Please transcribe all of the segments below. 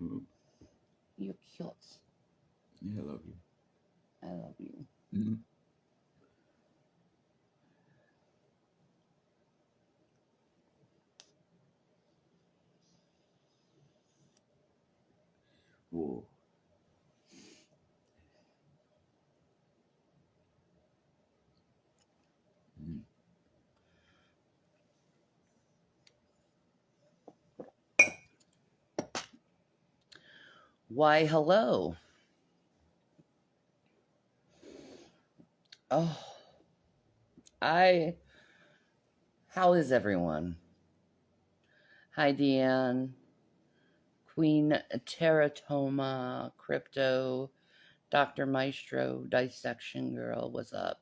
Mm. You're cute. Yeah, I love you. I love you. Mm. Whoa. Mm. Why, hello. Oh, I. How is everyone? Hi, Deanne. Queen Teratoma, Crypto, Dr. Maestro, Dissection Girl. What's up?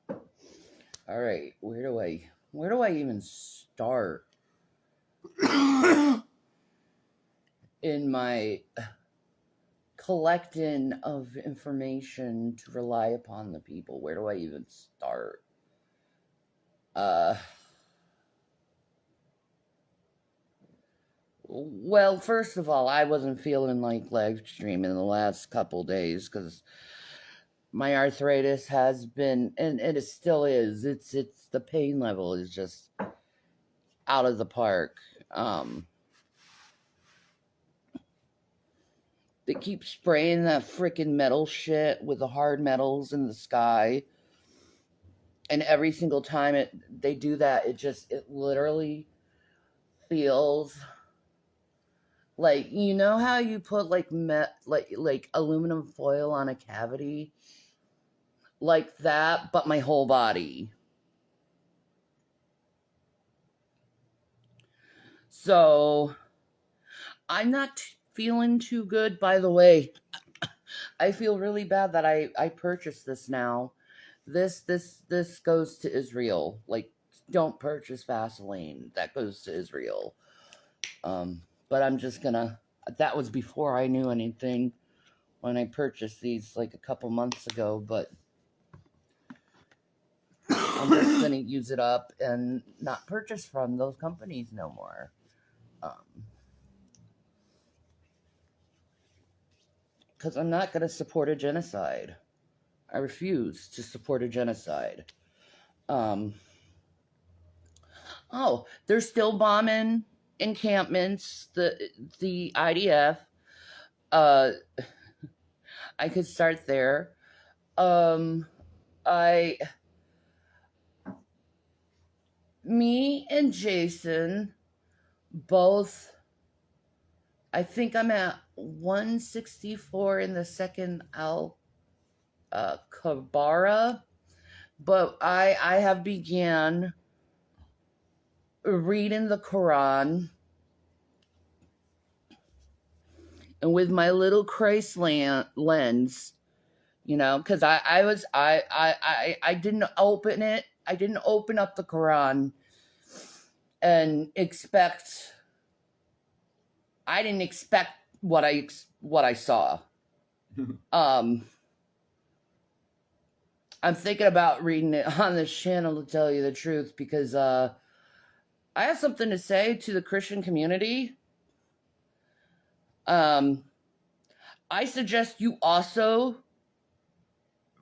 All right, where do I even start in my collecting of information to rely upon the people? Where do I even start? Uh well, first of all, I wasn't feeling like live streaming the last couple days because my arthritis has been, and it still is. It's the pain level is just out of the park. Um, they keep spraying that freaking metal shit with the hard metals in the sky, and every single time they do that, it literally feels like, you know how you put like like aluminum foil on a cavity, like that, but my whole body. So I'm not feeling too good. By the way, I feel really bad that I purchased this now. This goes to Israel. Like, don't purchase Vaseline. That goes to Israel. But I'm just gonna. That was before I knew anything when I purchased these like a couple months ago. But I'm just gonna use it up and not purchase from those companies no more. Because I'm not gonna support a genocide. I refuse to support a genocide. Um, oh, they're still bombing encampments. The IDF. Uh, I could start there. Um, I, me and Jason both. I think I'm at 164 in the second Al Kabara, but I have began reading the Quran, and with my little Christ lens, you know, because I didn't open it. I didn't open up the Quran and expect. I didn't expect what I saw. Um, I'm thinking about reading it on this channel, to tell you the truth, because I have something to say to the Christian community. Um, I suggest you also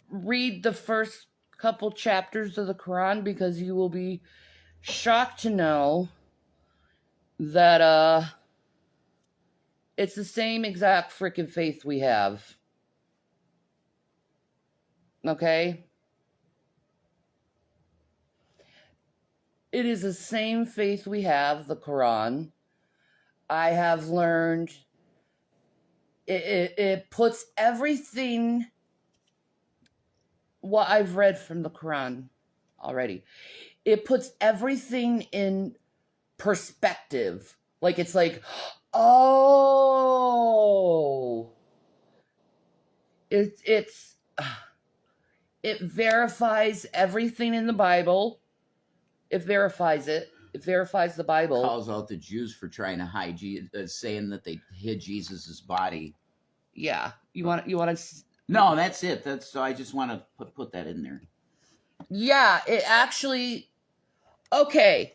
read the first couple chapters of the Quran, because you will be shocked to know that it's the same exact freaking faith we have. Okay? It is the same faith we have, the Quran. I have learned it puts everything what I've read from the Quran already. It puts everything in perspective. Like, it's like, oh, it's it verifies everything in the Bible. It verifies it. It verifies the Bible. Calls out the Jews for trying to hide saying that they hid Jesus's body. Yeah, you want to. No, that's it. So I just want to put that in there. Yeah, it actually. Okay.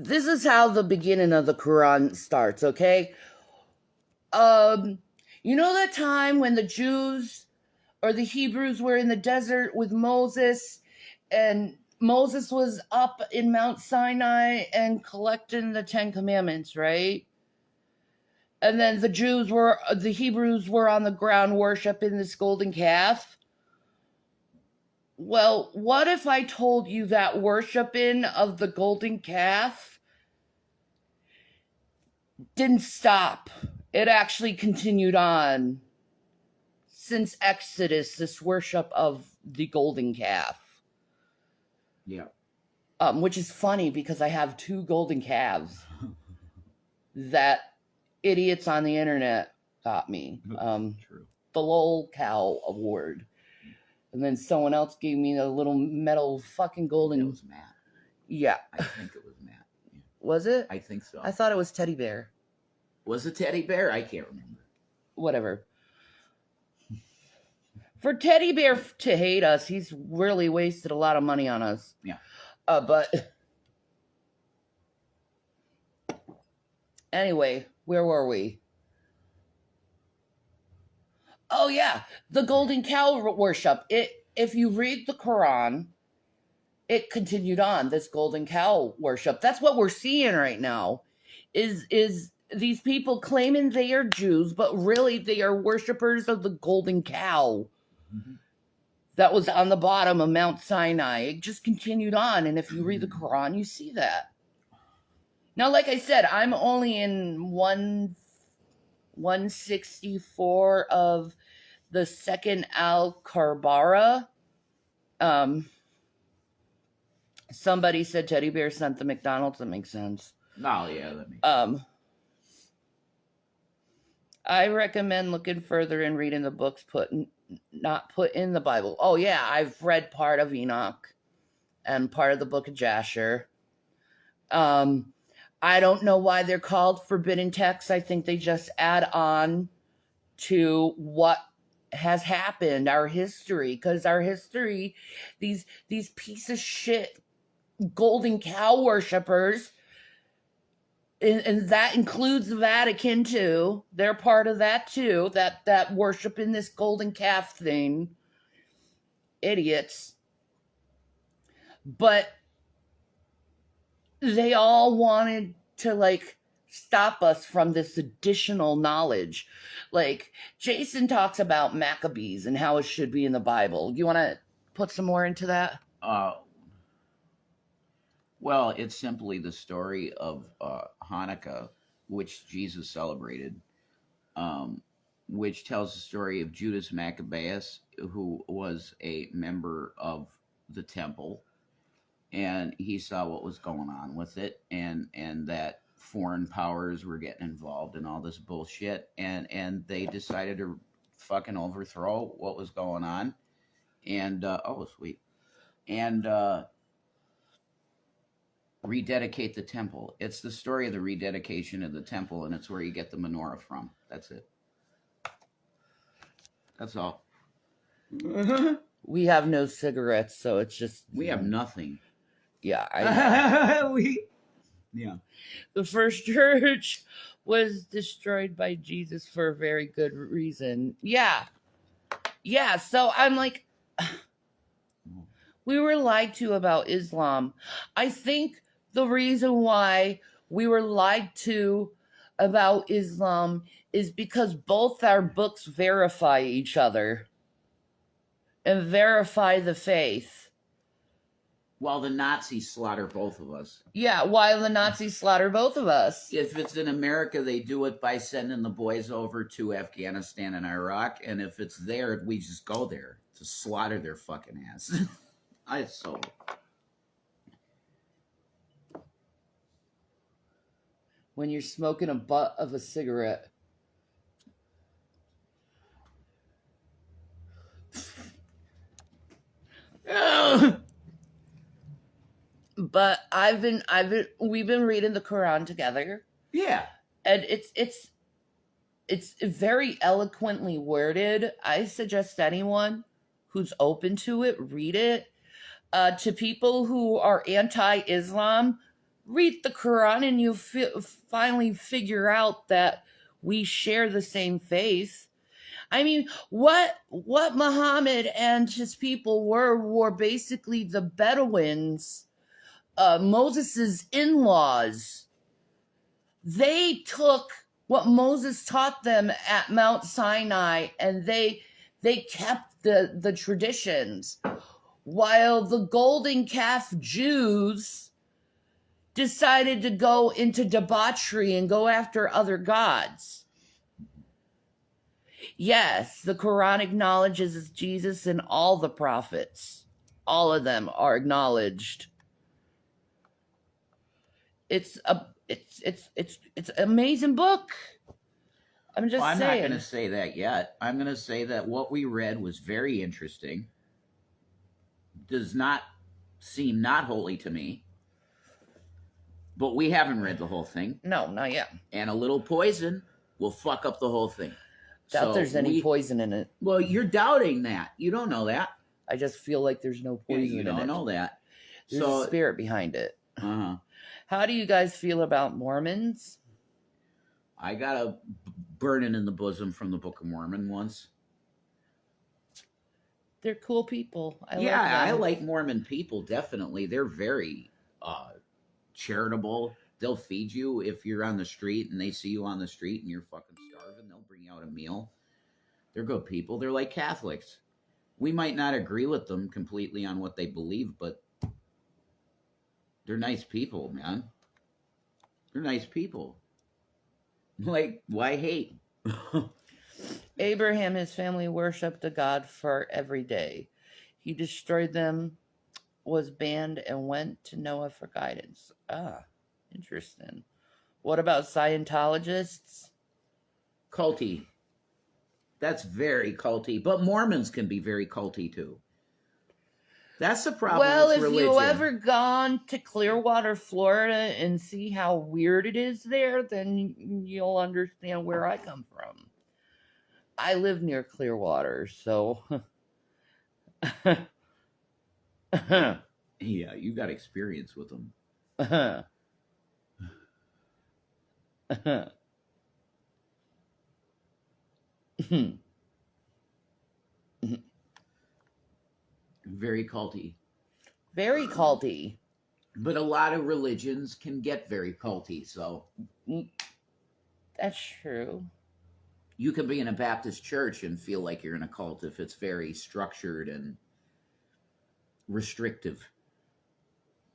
this is how the beginning of the Quran starts, okay? You know that time when the Jews or the Hebrews were in the desert with Moses, and Moses was up in Mount Sinai and collecting the 10 Commandments, right? And then the Hebrews were on the ground worshiping this golden calf. Well, what if I told you that worshiping of the golden calf didn't stop? It actually continued on since Exodus, this worship of the golden calf. Yeah. Which is funny because I have 2 golden calves that idiots on the internet got me. True. The Lol Cow Award. And then someone else gave me a little metal fucking golden. It was Matt. Yeah. I think it was Matt. Yeah. Was it? I think so. I thought it was Teddy Bear. Was it Teddy Bear? I can't remember. Whatever. For Teddy Bear to hate us, he's really wasted a lot of money on us. Yeah. But anyway, where were we? Oh yeah, the golden cow worship. If you read the Quran, it continued on, this golden cow worship. That's what we're seeing right now. Is these people claiming they are Jews, but really they are worshipers of the golden cow. Mm-hmm. That was on the bottom of Mount Sinai. It just continued on, and if you read the Quran, you see that. Now, like I said, I'm only in 164 of the second Al-Karbara. Somebody said Teddy Bear sent the McDonald's. That makes sense. Oh, yeah, that makes sense. I recommend looking further and reading the books not put in the Bible. Oh, yeah, I've read part of Enoch and part of the book of Jasher. I don't know why they're called forbidden texts. I think they just add on to what has happened, our history, because our history, these piece of shit golden cow worshippers, and that includes the Vatican too. They're part of that too. That worship in this golden calf thing. Idiots. But they all wanted to stop us from this additional knowledge. Like Jason talks about Maccabees and how it should be in the Bible. You want to put some more into that? Well, it's simply the story of Hanukkah, which Jesus celebrated, which tells the story of Judas Maccabeus, who was a member of the temple, and he saw what was going on with it, and that foreign powers were getting involved in all this bullshit, and they decided to fucking overthrow what was going on, and oh sweet, and rededicate the temple. It's the story of the rededication of the temple, and it's where you get the menorah from. That's it. That's all. We have no cigarettes, so it's just We have nothing. Yeah, I Yeah. The first church was destroyed by Jesus for a very good reason. Yeah. Yeah, so I'm like, we were lied to about Islam. I think the reason why we were lied to about Islam is because both our books verify each other and verify the faith. While the Nazis slaughter both of us. Yeah, while the Nazis slaughter both of us. If it's in America, they do it by sending the boys over to Afghanistan and Iraq, and if it's there, we just go there to slaughter their fucking ass. When you're smoking a butt of a cigarette. But we've been reading the Quran together. Yeah. And it's very eloquently worded. I suggest anyone who's open to it, read it. To people who are anti-Islam, read the Quran and you finally figure out that we share the same faith. I mean, what Muhammad and his people were basically the Bedouins, Moses's in-laws. They took what Moses taught them at Mount Sinai and they kept the traditions, while the golden calf Jews decided to go into debauchery and go after other gods. Yes, the Quran acknowledges Jesus and all the prophets. All of them are acknowledged. It's an amazing book. I'm just Well, I'm saying. not going to say that yet. I'm going to say that what we read was very interesting. Does not seem not holy to me. But we haven't read the whole thing. No, not yet. And a little poison will fuck up the whole thing. Doubt there's any poison in it. Well, you're doubting that. You don't know that. I just feel like there's no poison in it. You don't know that. There's a spirit behind it. Uh-huh. How do you guys feel about Mormons? I got a burning in the bosom from the Book of Mormon once. They're cool people. I like Mormon people, definitely. They're very charitable. They'll feed you if you're on the street and they see you on the street and you're fucking starving. They'll bring you out a meal. They're good people. They're like Catholics. We might not agree with them completely on what they believe, but they're nice people, man. They're nice people. Like, why hate? Abraham, his family worshipped a god for every day. He destroyed them, was banned, and went to Noah for guidance. Ah, interesting. What about Scientologists? Culty. That's very culty. But Mormons can be very culty, too. That's the problem with religion. Well, if you ever gone to Clearwater, Florida, and see how weird it is there, then you'll understand where I come from. I live near Clearwater, so... Yeah, you got experience with them. Very culty. Very culty. But a lot of religions can get very culty, so... That's true. You can be in a Baptist church and feel like you're in a cult if it's very structured and restrictive.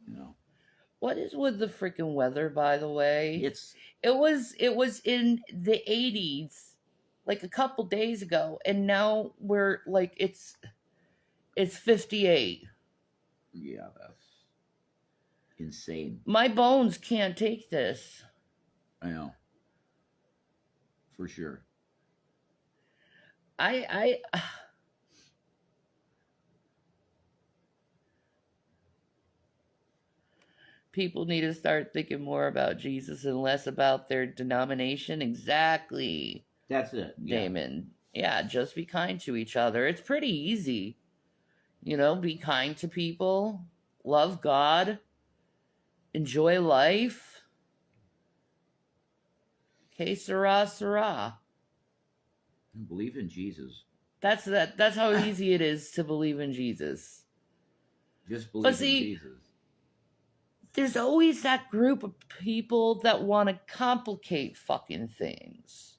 You know. What is with the freaking weather, by the way? It was in the 80s, like a couple days ago, and now we're like it's 58. Yeah, that's insane. My bones can't take this. I know. For sure. People need to start thinking more about Jesus and less about their denomination. Exactly. That's it. Yeah. Damon. Yeah, just be kind to each other. It's pretty easy. You know, be kind to people. Love God. Enjoy life. Que sera, sera. Believe in Jesus. That's how easy it is to believe in Jesus. Just believe in Jesus. There's always that group of people that want to complicate fucking things.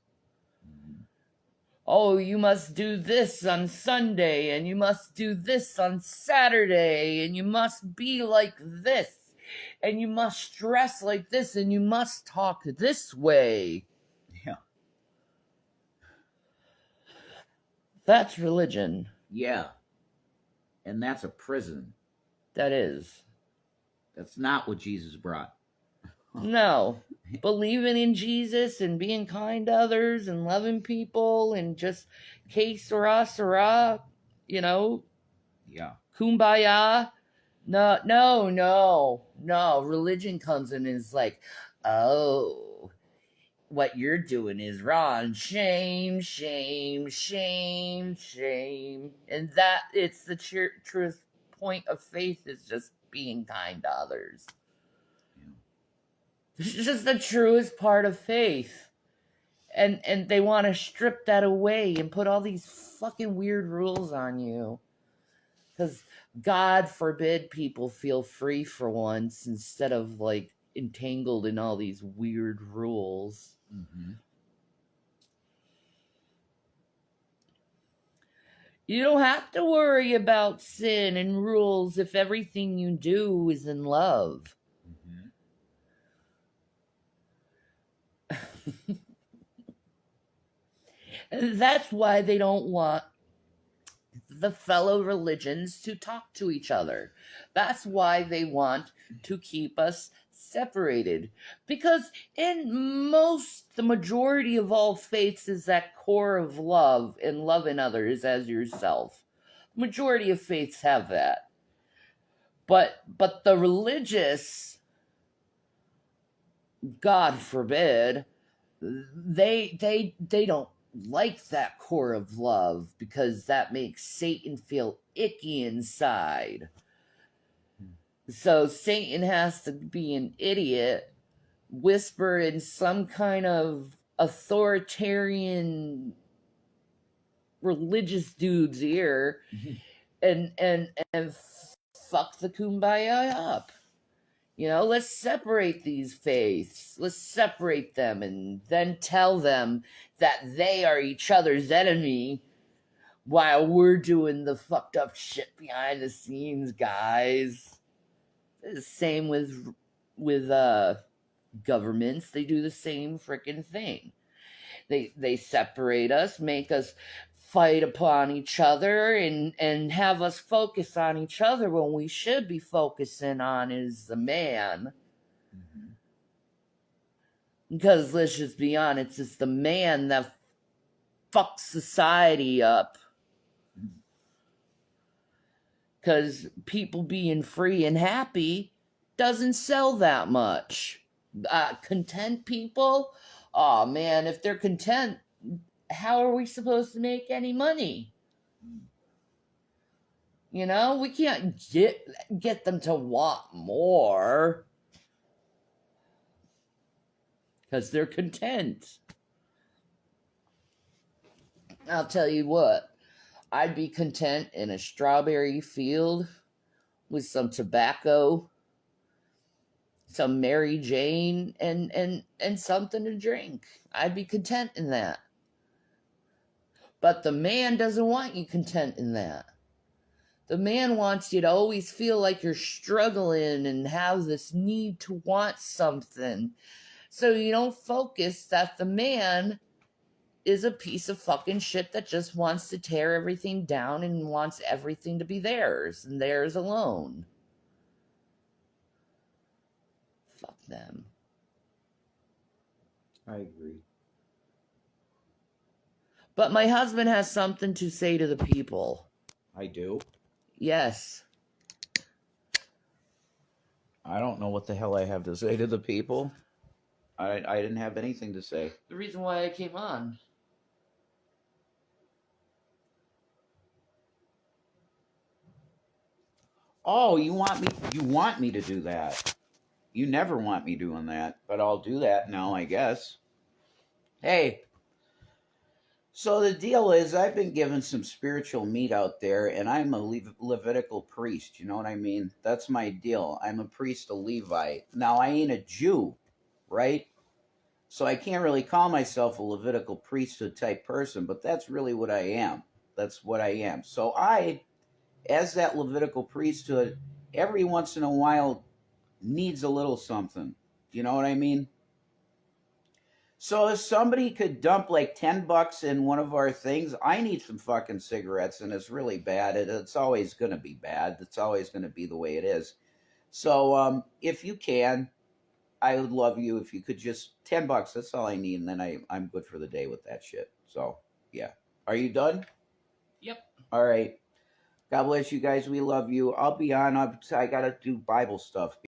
Mm-hmm. Oh, you must do this on Sunday, and you must do this on Saturday, and you must be like this, and you must dress like this, and you must talk this way. Yeah. That's religion. Yeah. And that's a prison. That is. That's not what Jesus brought. No. Believing in Jesus and being kind to others and loving people and just que sera, sera, you know? Yeah. Kumbaya. No. Religion comes in and is like, oh, what you're doing is wrong. Shame. And that, it's the truest point of faith is just being kind to others. Yeah. It's just the truest part of faith. And they want to strip that away and put all these fucking weird rules on you. Because God forbid people feel free for once instead of like entangled in all these weird rules. Mm-hmm. You don't have to worry about sin and rules if everything you do is in love. Mm-hmm. And that's why they don't want the fellow religions to talk to each other. That's why they want to keep us separated. Because in the majority of all faiths is that core of love and loving others as yourself. Majority of faiths have that. But the religious, God forbid, they don't like that core of love because that makes Satan feel icky inside. So Satan has to be an idiot, whisper in some kind of authoritarian religious dude's ear and fuck the kumbaya up. You know, let's separate these faiths. Let's separate them and then tell them that they are each other's enemy while we're doing the fucked up shit behind the scenes, guys. It's the same with governments. They do the same freaking thing. They separate us, make us fight upon each other and have us focus on each other when we should be focusing on is the man. Mm-hmm. Because let's just be honest, it's the man that fucks society up. Because people being free and happy doesn't sell that much. Content people, oh man, if they're content, how are we supposed to make any money? You know, we can't get them to want more because they're content. I'll tell you what, I'd be content in a strawberry field with some tobacco, some Mary Jane, and something to drink. I'd be content in that. But the man doesn't want you content in that. The man wants you to always feel like you're struggling and have this need to want something. So you don't focus that the man is a piece of fucking shit that just wants to tear everything down and wants everything to be theirs and theirs alone. Fuck them. I agree. But my husband has something to say to the people. I do. Yes. I don't know what the hell I have to say to the people. I didn't have anything to say. The reason why I came on. Oh, you want me to do that. You never want me doing that, but I'll do that now, I guess. Hey, so the deal is I've been given some spiritual meat out there, and I'm a Levitical priest. You know what I mean? That's my deal. I'm a priest, a Levite. Now, I ain't a Jew, right? So I can't really call myself a Levitical priesthood type person, but that's really what I am. That's what I am. So I, as that Levitical priesthood, every once in a while needs a little something. You know what I mean? So if somebody could dump like $10 in one of our things, I need some fucking cigarettes, and it's really bad. It's always going to be bad. It's always going to be the way it is. So if you can, I would love you if you could just $10. That's all I need, and then I'm good for the day with that shit. So yeah, are you done? Yep. All right. God bless you guys. We love you. I'll be on. I gotta do Bible stuff.